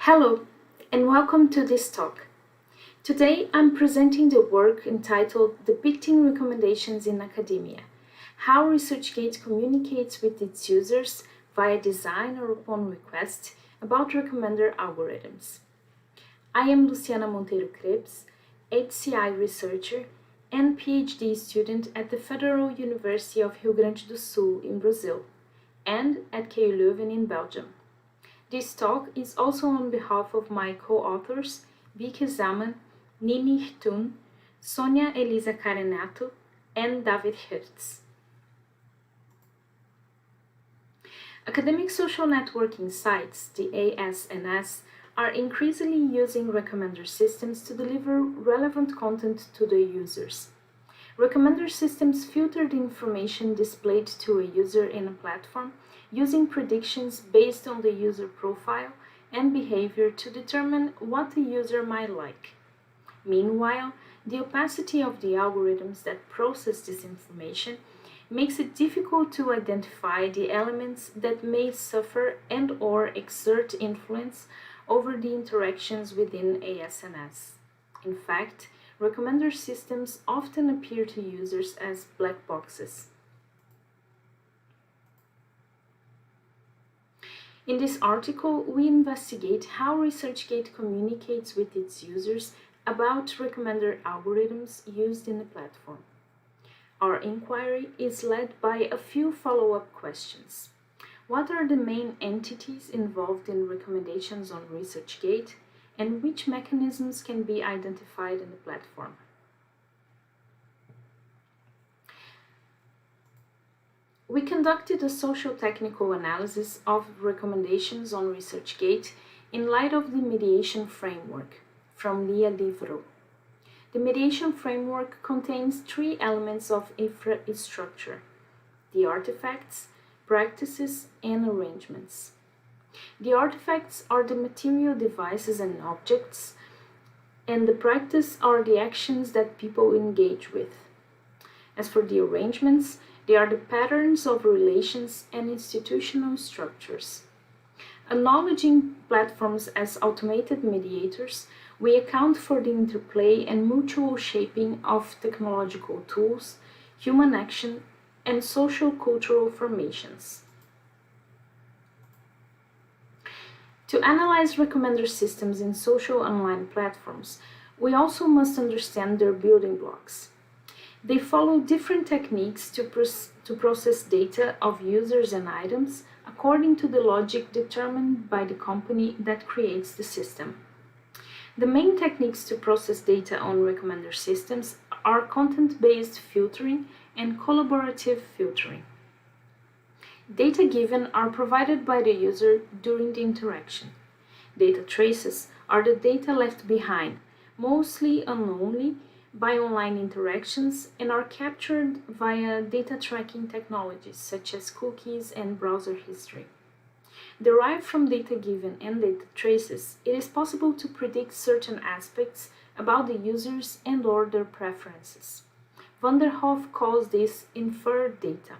Hello, and welcome to this talk. Today I'm presenting the work entitled Depicting Recommendations in Academia, how ResearchGate communicates with its users via design or upon request about recommender algorithms. I am Luciana Monteiro-Krebs, HCI researcher and PhD student at the Federal University of Rio Grande do Sul in Brazil and at KU Leuven in Belgium. This talk is also on behalf of my co-authors Bieke Zaman, Nyi-Nyi Htun, Sônia Elisa Caregnato, and Geerts. Academic social networking sites, the ASNS, are increasingly using recommender systems to deliver relevant content to their users. Recommender systems filter the information displayed to a user in a platform using predictions based on the user profile and behavior to determine what the user might like. Meanwhile, the opacity of the algorithms that process this information makes it difficult to identify the elements that may suffer and/or exert influence over the interactions within ASNS. In fact, recommender systems often appear to users as black boxes. In this article, we investigate how ResearchGate communicates with its users about recommender algorithms used in the platform. Our inquiry is led by a few follow-up questions. What are the main entities involved in recommendations on ResearchGate, and which mechanisms can be identified in the platform? We conducted a social-technical analysis of recommendations on ResearchGate in light of the mediation framework from Leuven. The mediation framework contains three elements of infrastructure: the artifacts, practices, and arrangements. The artifacts are the material devices and objects, and the practice are the actions that people engage with. As for the arrangements, they are the patterns of relations and institutional structures. Acknowledging platforms as automated mediators, we account for the interplay and mutual shaping of technological tools, human action, and social-cultural formations. To analyze recommender systems in social online platforms, we also must understand their building blocks. They follow different techniques to process data of users and items according to the logic determined by the company that creates the system. The main techniques to process data on recommender systems are content-based filtering and collaborative filtering. Data given are provided by the user during the interaction. Data traces are the data left behind, mostly unknownly, by online interactions and are captured via data tracking technologies such as cookies and browser history. Derived from data given and data traces, it is possible to predict certain aspects about the users and/or their preferences. Van der Hoef calls this inferred data.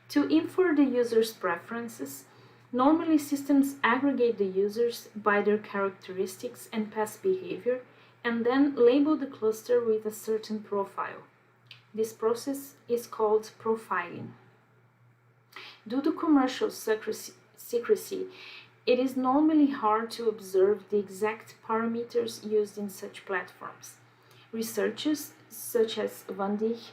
To infer the user's preferences, normally systems aggregate the users by their characteristics and past behavior and then label the cluster with a certain profile. This process is called profiling. Due to commercial secrecy, it is normally hard to observe the exact parameters used in such platforms. Researchers, such as Van Dijk,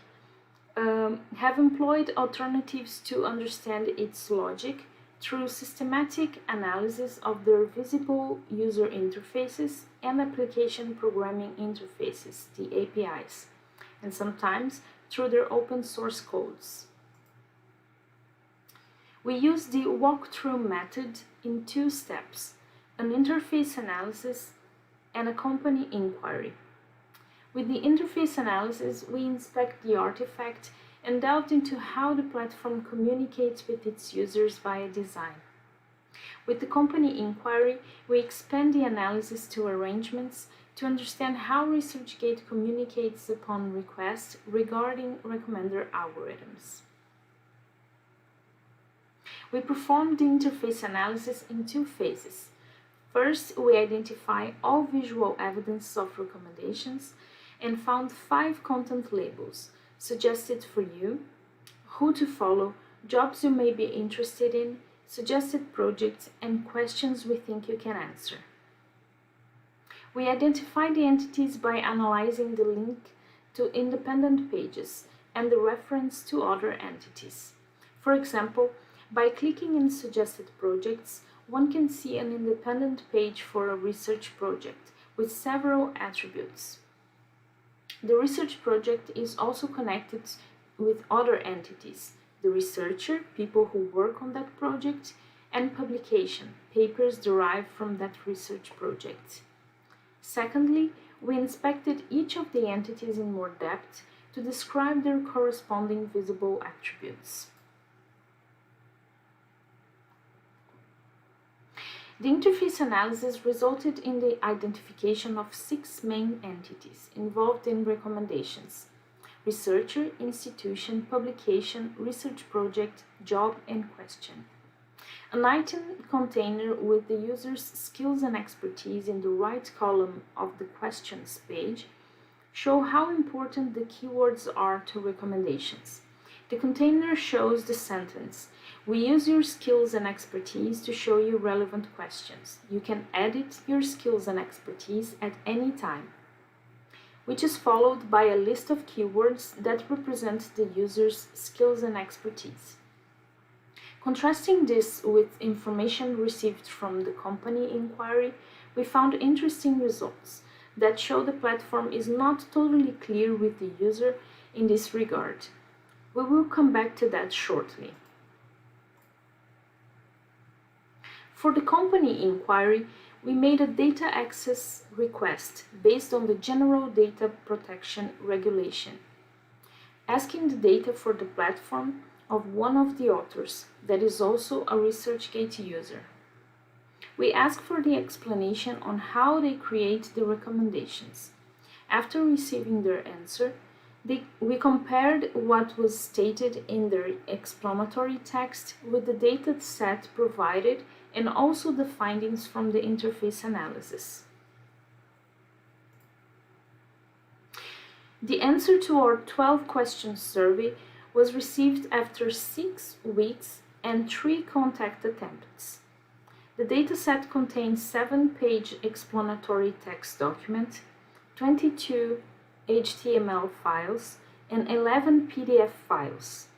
have employed alternatives to understand its logic through systematic analysis of their visible user interfaces and application programming interfaces, the APIs, and sometimes through their open source codes. We use the walkthrough method in two steps: an interface analysis and a company inquiry. With the interface analysis, we inspect the artifact and delved into how the platform communicates with its users via design. With the company inquiry, we expand the analysis to arrangements to understand how ResearchGate communicates upon request regarding recommender algorithms. We performed the interface analysis in two phases. First, we identify all visual evidence of recommendations and found 5 content labels suggested for you, who to follow, jobs you may be interested in, suggested projects, and questions we think you can answer. We identify the entities by analyzing the link to independent pages and the reference to other entities. For example, by clicking in suggested projects, one can see an independent page for a research project with several attributes. The research project is also connected with other entities, the researcher, people who work on that project, and publication, papers derived from that research project. Secondly, we inspected each of the entities in more depth to describe their corresponding visible attributes. The interface analysis resulted in the identification of 6 main entities involved in recommendations: researcher, institution, publication, research project, job, and question. An item container with the user's skills and expertise in the right column of the questions page show how important the keywords are to recommendations. The container shows the sentence, "We use your skills and expertise to show you relevant questions. You can edit your skills and expertise at any time," which is followed by a list of keywords that represent the user's skills and expertise. Contrasting this with information received from the company inquiry, we found interesting results that show the platform is not totally clear with the user in this regard. We will come back to that shortly. For the company inquiry, we made a data access request based on the General Data Protection Regulation, asking the data for the platform of one of the authors that is also a ResearchGate user. We asked for the explanation on how they create the recommendations. After receiving their answer, we compared what was stated in their explanatory text with the data set provided and also the findings from the interface analysis. The answer to our 12-question survey was received after 6 weeks and 3 contact attempts. The dataset contains 7-page explanatory text document, 22 HTML files, and 11 PDF files.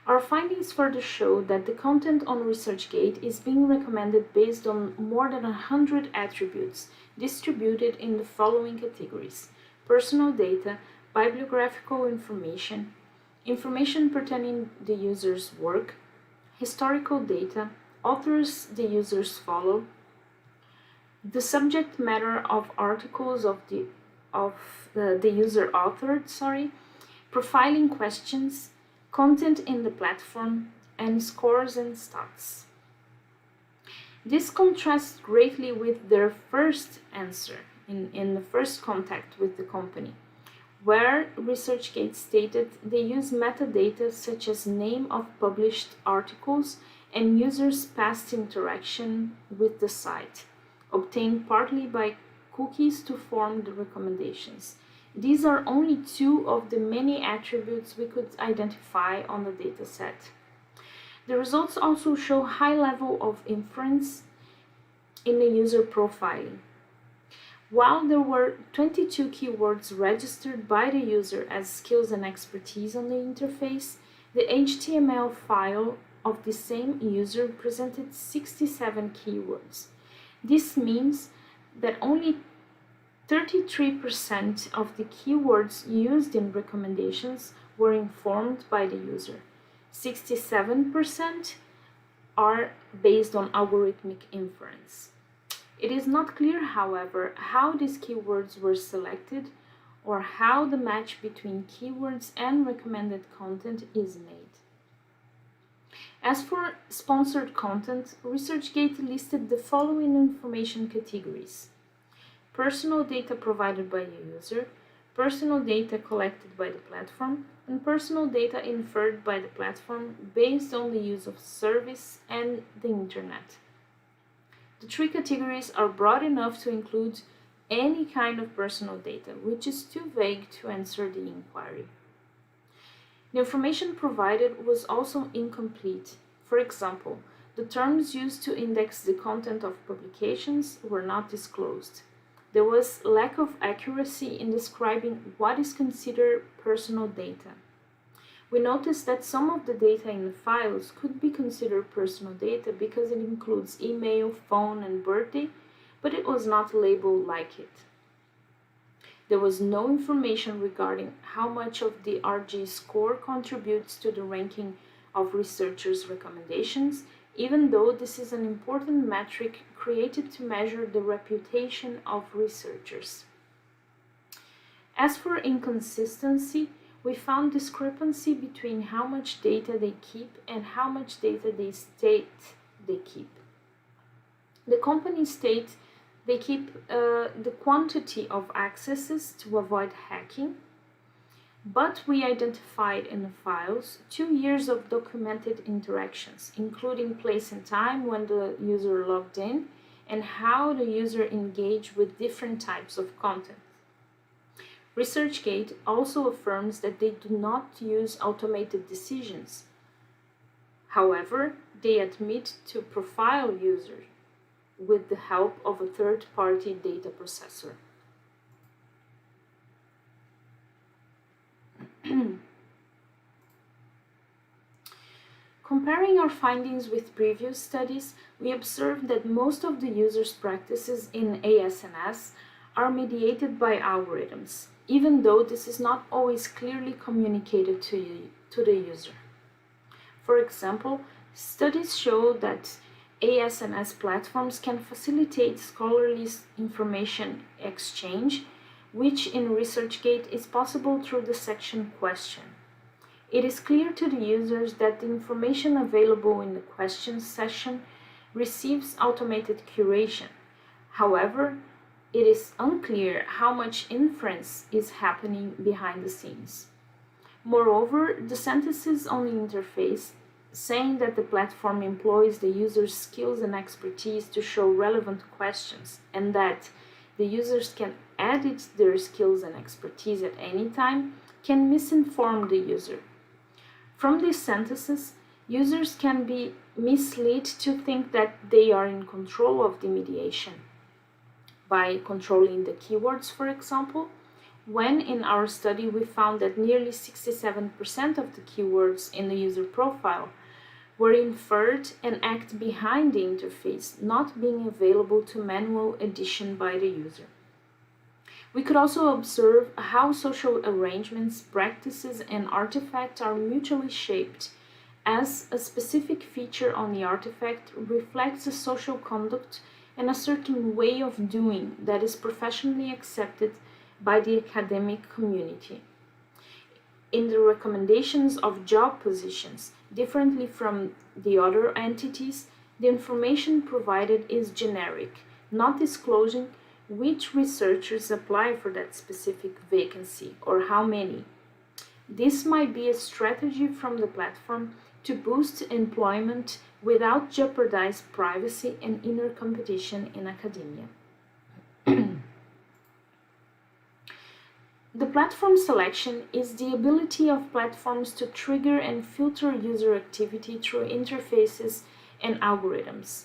Our findings further show that the content on ResearchGate is being recommended based on more than 100 attributes distributed in the following categories: personal data, bibliographical information, information pertaining the user's work, historical data, authors the users follow, the subject matter of articles of the user authored, profiling questions, content in the platform, and scores and stats. This contrasts greatly with their first answer in the first contact with the company, where ResearchGate stated they use metadata such as name of published articles and users' past interaction with the site, obtained partly by cookies to form the recommendations. These are only 2 of the many attributes we could identify on the dataset. The results also show high level of inference in the user profiling. While there were 22 keywords registered by the user as skills and expertise on the interface, the HTML file of the same user presented 67 keywords. This means that only 33% of the keywords used in recommendations were informed by the user. 67% are based on algorithmic inference. It is not clear, however, how these keywords were selected or how the match between keywords and recommended content is made. As for sponsored content, ResearchGate listed the following information categories: personal data provided by the user, personal data collected by the platform, and personal data inferred by the platform based on the use of service and the internet. The three categories are broad enough to include any kind of personal data, which is too vague to answer the inquiry. The information provided was also incomplete. For example, the terms used to index the content of publications were not disclosed. There was lack of accuracy in describing what is considered personal data. We noticed that some of the data in the files could be considered personal data because it includes email, phone, and birthday, but it was not labeled like it. There was no information regarding how much of the RG score contributes to the ranking of researchers' recommendations, even though this is an important metric created to measure the reputation of researchers. As for inconsistency, we found discrepancy between how much data they keep and how much data they state they keep. The companies state they keep the quantity of accesses to avoid hacking, but we identified in the files 2 years of documented interactions, including place and time when the user logged in and how the user engaged with different types of content. ResearchGate also affirms that they do not use automated decisions. However, they admit to profile users with the help of a third-party data processor. Comparing our findings with previous studies, we observed that most of the users' practices in ASNS are mediated by algorithms, even though this is not always clearly communicated to the user. For example, studies show that ASNS platforms can facilitate scholarly information exchange, which in ResearchGate is possible through the section question. It is clear to the users that the information available in the questions section receives automated curation. However, it is unclear how much inference is happening behind the scenes. Moreover, the sentences on the interface saying that the platform employs the user's skills and expertise to show relevant questions and that the users can edit their skills and expertise at any time can misinform the user. From these sentences, users can be misled to think that they are in control of the mediation by controlling the keywords, for example, when in our study we found that nearly 67% of the keywords in the user profile were inferred and act behind the interface, not being available to manual addition by the user. We could also observe how social arrangements, practices, and artifacts are mutually shaped, as a specific feature on the artifact reflects a social conduct and a certain way of doing that is professionally accepted by the academic community. In the recommendations of job positions, differently from the other entities, the information provided is generic, not disclosing which researchers apply for that specific vacancy or how many. This might be a strategy from the platform to boost employment without jeopardize privacy and inner competition in academia. The platform selection is the ability of platforms to trigger and filter user activity through interfaces and algorithms,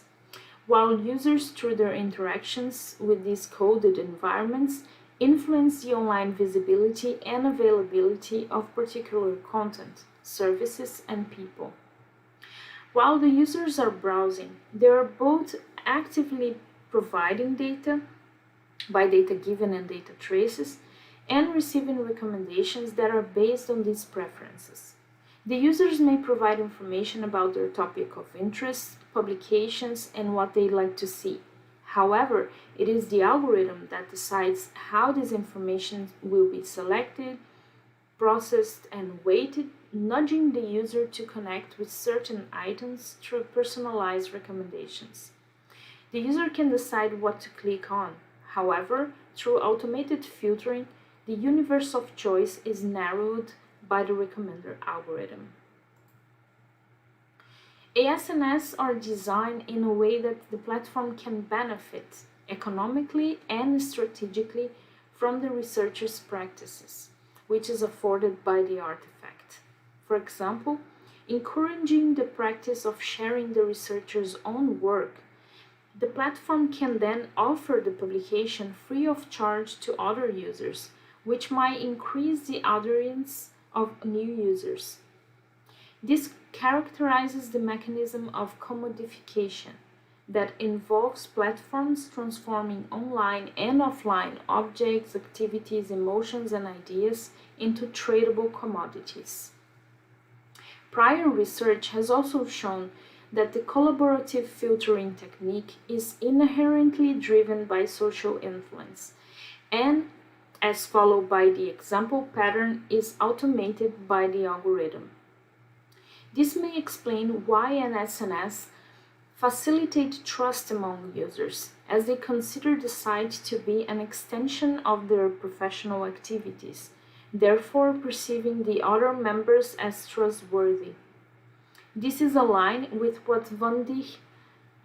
while users, through their interactions with these coded environments, influence the online visibility and availability of particular content, services, and people. While the users are browsing, they are both actively providing data by data given and data traces, and receiving recommendations that are based on these preferences. The users may provide information about their topic of interest, publications, and what they like to see. However, it is the algorithm that decides how this information will be selected, processed, and weighted, nudging the user to connect with certain items through personalized recommendations. The user can decide what to click on. However, through automated filtering, the universe of choice is narrowed by the recommender algorithm. ASNS are designed in a way that the platform can benefit economically and strategically from the researcher's practices, which is afforded by the artifact. For example, encouraging the practice of sharing the researcher's own work, the platform can then offer the publication free of charge to other users, which might increase the audience of new users. This characterizes the mechanism of commodification that involves platforms transforming online and offline objects, activities, emotions, and ideas into tradable commodities. Prior research has also shown that the collaborative filtering technique is inherently driven by social influence and, as followed by the example pattern, is automated by the algorithm. This may explain why ASNS facilitate trust among users, as they consider the site to be an extension of their professional activities, therefore perceiving the other members as trustworthy. This is aligned with what Van Dijk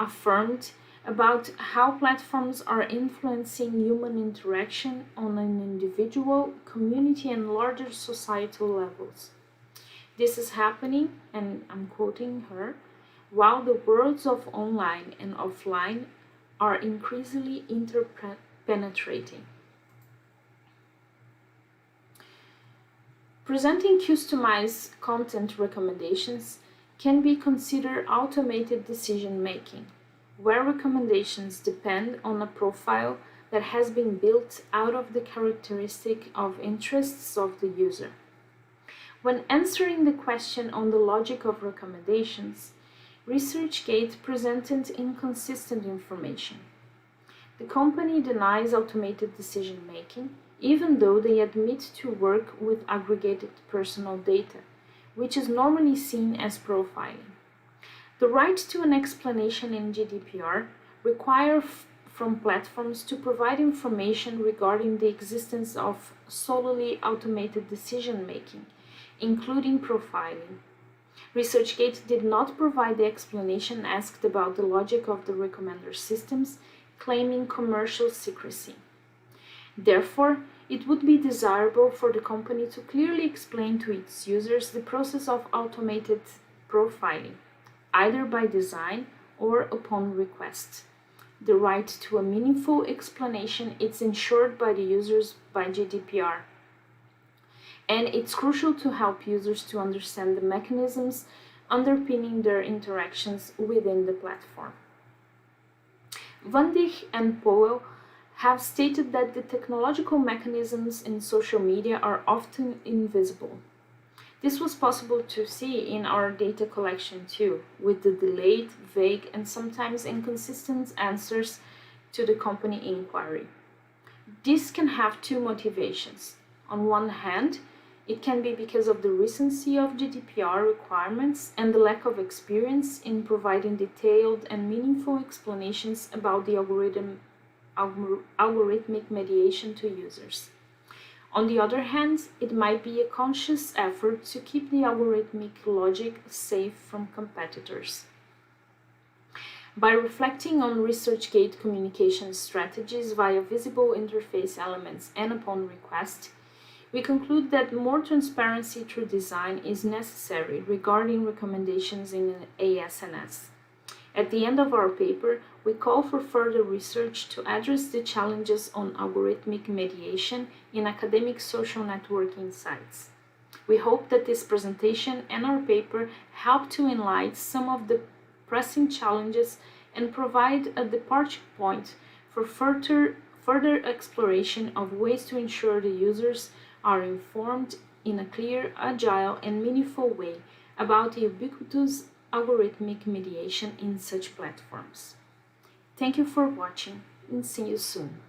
affirmed about how platforms are influencing human interaction on an individual, community, and larger societal levels. This is happening, and I'm quoting her, while the worlds of online and offline are increasingly interpenetrating. Presenting customized content recommendations can be considered automated decision-making, where recommendations depend on a profile that has been built out of the characteristic of interests of the user. When answering the question on the logic of recommendations, ResearchGate presented inconsistent information. The company denies automated decision-making, even though they admit to work with aggregated personal data, which is normally seen as profiling. The right to an explanation in GDPR requires from platforms to provide information regarding the existence of solely automated decision-making, including profiling. ResearchGate did not provide the explanation asked about the logic of the recommender systems, claiming commercial secrecy. Therefore, it would be desirable for the company to clearly explain to its users the process of automated profiling, either by design or upon request. The right to a meaningful explanation is ensured by the users by GDPR, and it's crucial to help users to understand the mechanisms underpinning their interactions within the platform. Van Dijk and Powell have stated that the technological mechanisms in social media are often invisible. This was possible to see in our data collection too, with the delayed, vague, and sometimes inconsistent answers to the company inquiry. This can have two motivations. On one hand, it can be because of the recency of GDPR requirements and the lack of experience in providing detailed and meaningful explanations about the algorithmic mediation to users. On the other hand, it might be a conscious effort to keep the algorithmic logic safe from competitors. By reflecting on ResearchGate communication strategies via visible interface elements and upon request, we conclude that more transparency through design is necessary regarding recommendations in an ASNS. At the end of our paper, we call for further research to address the challenges on algorithmic mediation in academic social networking sites. We hope that this presentation and our paper help to enlighten some of the pressing challenges and provide a departure point for further exploration of ways to ensure the users are informed in a clear, agile, and meaningful way about the ubiquitous algorithmic mediation in such platforms. Thank you for watching, and see you soon.